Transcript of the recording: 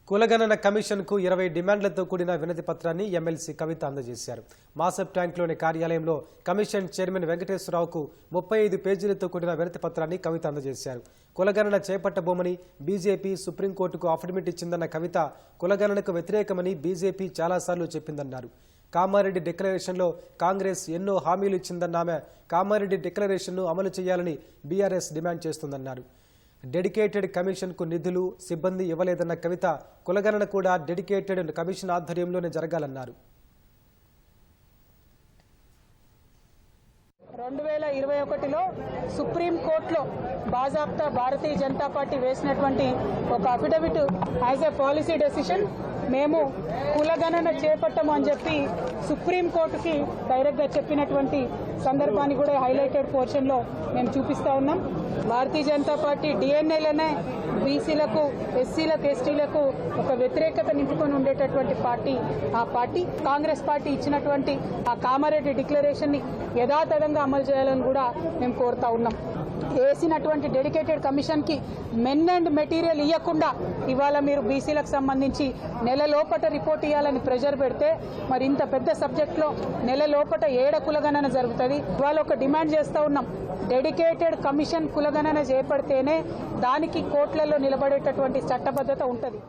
కులగణన కమిషన్కు 20 డిమాండ్లతో కూడిన వినతి పత్రాన్ని ఎమ్మెల్సీ కవిత అందజేశారు. మాసబ్ ట్యాంక్లోని కార్యాలయంలో కమిషన్ చైర్మన్ వెంకటేశ్వరరావుకు 35 పేజీలతో కూడిన వినతి పత్రాన్ని కవిత అందజేశారు. కులగణన చేపట్టబోమని బీజేపీ సుప్రీంకోర్టుకు అఫిడవిట్ ఇచ్చిందన్న కవిత కులగణనకు వ్యతిరేకమని బీజేపీ చాలాసార్లు చెప్పిందన్నారు. కామారెడ్డి డిక్లరేషన్లో కాంగ్రెస్ ఎన్నో హామీలు ఇచ్చిందన్న ఆమె కామారెడ్డి డిక్లరేషన్ను అమలు చేయాలని బీఆర్ఎస్ డిమాండ్ చేస్తుందన్నారు. డెడికేటెడ్ కమిషన్కు నిధులు సిబ్బంది ఇవ్వలేదన్న కవిత కులగణన కూడా డెడికేటెడ్ కమిషన్ ఆధ్వర్యంలోనే జరగాలన్నారు. 2021లో సుప్రీంకోర్టులో బాజాప్తా భారతీయ జనతా పార్టీ వేసినటువంటి ఒక affidavit as a policy decision మేము కులగణన చేపట్టము అని చెప్పి సుప్రీంకోర్టుకి డైరెక్ట్గా చెప్పినటువంటి సందర్భాన్ని కూడా హైలైటెడ్ పోర్షన్లో మేము చూపిస్తా ఉన్నాం. భారతీయ జనతా పార్టీ డిఎన్ఏలోనే బీసీలకు, ఎస్సీలకు, ఎస్టీలకు ఒక వ్యతిరేకత నింపుకొని ఉండేటటువంటి పార్టీ ఆ పార్టీ. కాంగ్రెస్ పార్టీ ఇచ్చినటువంటి ఆ కామారెడ్డి డిక్లరేషన్ ని యథాతథంగా అమలు చేయాలని కూడా మేము కోరుతా ఉన్నాం. వేసినటువంటి డెడికేటెడ్ కమిషన్ కి మెన్ అండ్ మెటీరియల్ ఇవ్వకుండా ఇవాళ మీరు బీసీలకు సంబంధించి నెల లోపట రిపోర్ట్ ఇవ్వాలని ప్రెజర్ పెడితే మరి ఇంత పెద్ద సబ్జెక్ట్ లో నెల లోపట ఏడ కులగణన జరుగుతుంది. ఇవాళ ఒక డిమాండ్ చేస్తా ఉన్నాం, డెడికేటెడ్ కమిషన్ కులగణన చేపడితేనే దానికి కోర్టులలో నిలబడేటటువంటి చట్టబద్ధత ఉంటుంది.